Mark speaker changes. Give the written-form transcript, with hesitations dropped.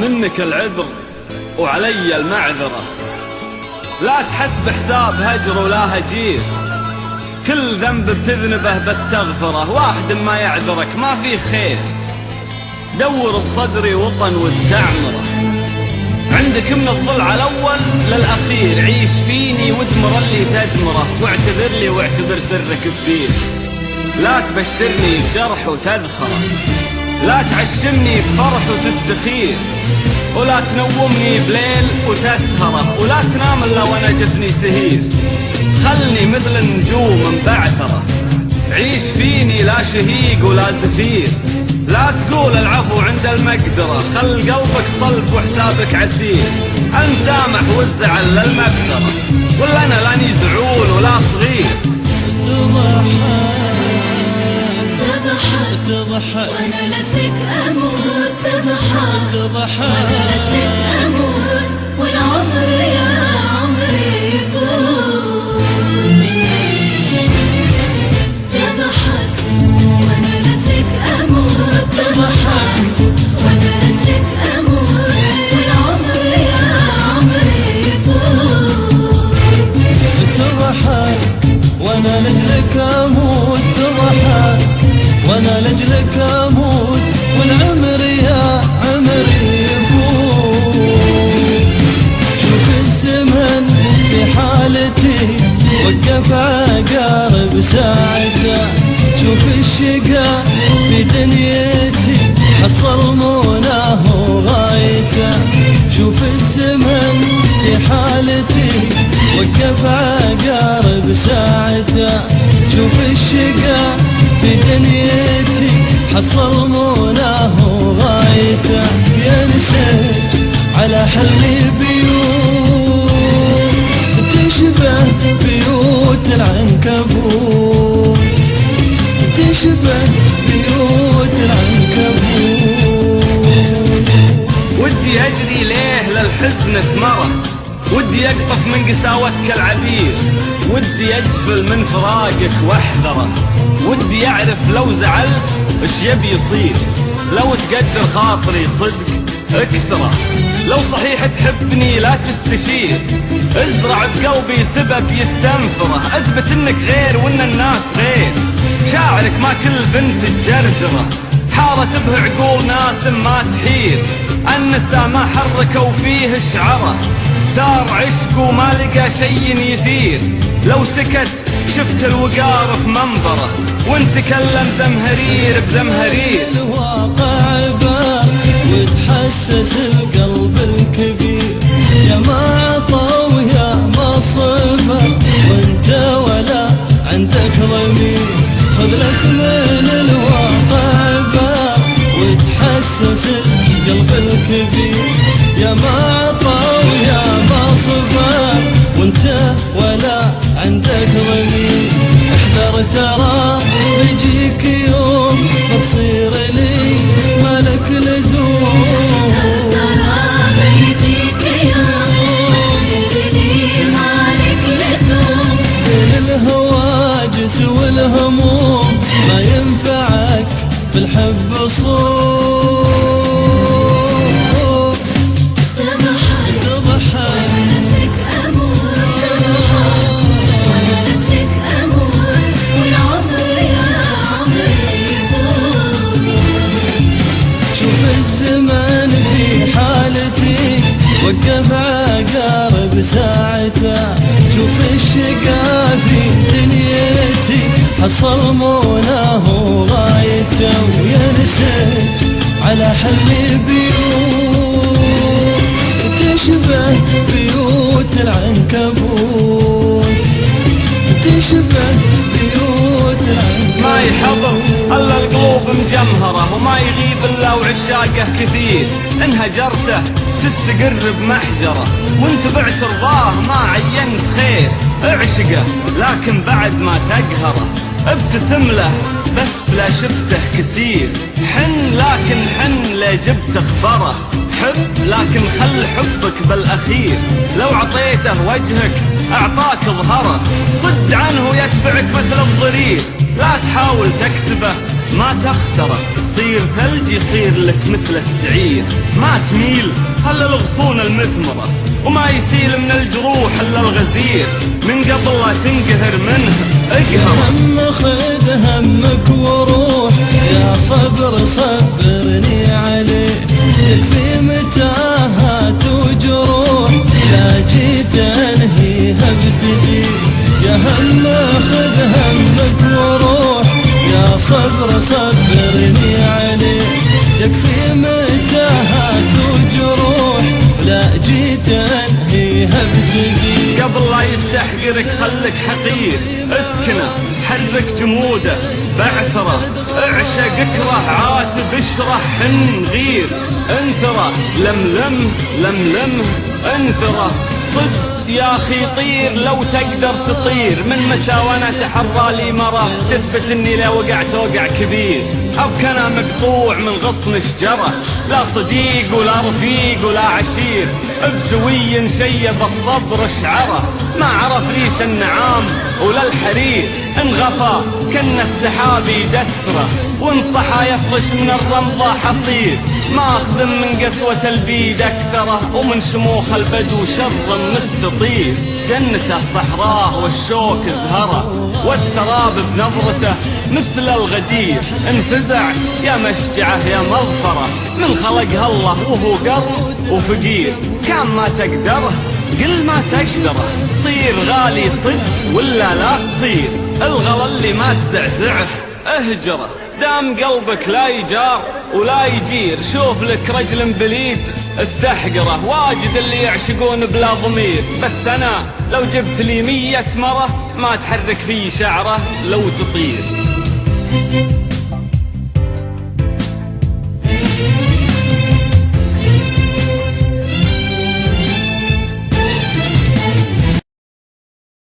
Speaker 1: منك العذر وعلي المعذرة، لا تحسب حساب هجر ولا هجير، كل ذنب بتذنبه بستغفره، واحد ما يعذرك ما فيه خير، دور بصدري وطن واستعمره، عندك من الضلع الأول للأخير، عيش فيني وادمر اللي تدمره، واعتذر لي واعتبر سرك كبير، لا تبشرني بجرح وتذخره، لا تعشمني بفرح وتستخير، ولا تنومني بليل وتسهره، ولا تنام الا وانا جفني سهير، خلني مثل النجوم مبعثره، عيش فيني لا شهيق ولا زفير، لا تقول العفو عند المقدرة، خل قلبك صلب وحسابك عسير، المسامح والزعل للمغفرة، ولا انا لاني زعول ولا صغير.
Speaker 2: تضحك وانا لجلك اموت، تضحك وانا لجلك اموت، والعمر يا عمري يفوت، تضحك وانا لجلك اموت، تضحك وانا لجلك اموت، والعمر يا عمري يفوت،
Speaker 3: تضحك وانا لجلك اموت، تضحك وانا لجلك اموت، والعمر يا عمري يفوت، شوف الزمن في حالتي وقف عقارب ساعته، شوف الشقا في دنيتي حصل مناه وغايته، شوف الزمن في حالتي وقف عقارب ساعته، شوف الشقا في دنيتي حصل مناه وغايته، يا نسيت على حلمي بيوت تشبه بيوت العنكبوت، تشبه بيوت العنكبوت،
Speaker 1: ودي أدري ليه للحزن ثمره، ودي أقطف من قساوتك العبير، ودي أجفل من فراقك واحذره، ودي أعرف لو زعلت إيش يبي يصير، لو تقدر خاطري صدق اكسره، لو صحيح تحبني لا تستشير، ازرع بقلبي سبب يستنفره، اثبت انك غير وان الناس غير، شاعرك ما كل بنت تجرجره، حارت به عقول ناس ما تحير، النساء ما حركوا فيه شعره، ثار عشق وما لقى شي يثير، لو سكت شفت الوقار في منظره، وان تكلم زمهرير بزمهرير،
Speaker 3: الواقع بار وتحسس القلب الكبير، يا ما عطى ويا ما صفر، وانت ولا عندك ضمير، خذ لك من الواقع بار وتحسس القلب الكبير، يا ما عطى ويا ما صفر، وانت ولا عندك ضمير، احذر ترى بيجيك يوم بتصير لي مالك لزوم،
Speaker 2: ترى بيجيك يوم بتصير لي مالك لزوم،
Speaker 3: بين الهواجس والهموم ما ينفعك بالحب صوم، وقف عقارب ساعته، شوف الشقا في دنيتي حصل مناه وغايته، ويا نسيت على حلمي بيوت تشبه بيوت العنكبوت، تشبه بيوت العنكبوت،
Speaker 1: ما يحضر الا القلوب مجمهره، وما يغيب الا وعشاقه كثير، ان هجرته تستقر بمحجره، وانت بعت رضاه ما عينت خير، اعشقه لكن بعد ما تقهره، ابتسم له بس لا شفته كثير، حن لكن حن لا جبت اخبره، حب لكن خل حبك بالاخير، لو عطيته وجهك اعطاك ظهره، صد عنه يتبعك مثل الضرير، لا تحاول تكسبه ما تخسره، صير ثلج يصير لك مثل السعير. ما تميل هلا الغصون المثمرة، وما يسيل من الجروح الا الغزير. من قبل لا تنقهر منه اقهر.
Speaker 3: هم خذ همك وروح، يا صبر صبرني عليه، يكفي متاهات وجروح، لا جيت انهيها ابتدي. يا هم خذ همك وروح، يا صبر صبرني عليه، يكفي متاهات وجروح، لا جيت انهيها ابتدي.
Speaker 1: قبل لا يستحقرك خلك حقير، اسكنه حرك جموده بعثره، اعشق اكره عاتب اشرح حن غير. انثره لملمه لملمه انثره، صد يا اخي طير لو تقدر تطير. من متى وانا اتحرى لي مرة تثبت اني لا وقعت وقع كبير. ابك انا مقطوع من غصن شجرة، لا صديق ولا رفيق ولا عشير. بدوي شيب الصبر شعره، ما عرف ليش النعام ولا الحرير. انغفى كن السحاب يدثره، وانصحى يفرش من الرمضة حصير. ما اخذ من قسوة البيد اكثره، ومن شموخ البدو شر مستطير. جنته صحراه والشوك زهره، والسراب بنظرته مثل الغدير. انفزع يا مشجعه يا مظفره، من خلقها الله وهو قرن وفقير. كان ما تقدره قل ما تقدره، صير غالي صدق ولا لا تصير. الغلا اللي ما تزعزعه اهجره، دام قلبك لا يجار ولا يجير. شوف لك رجل بليد استحقره، واجد اللي يعشقون بلا ضمير. بس انا لو جبت لي 100 مرة ما تحرك في شعره لو تطير.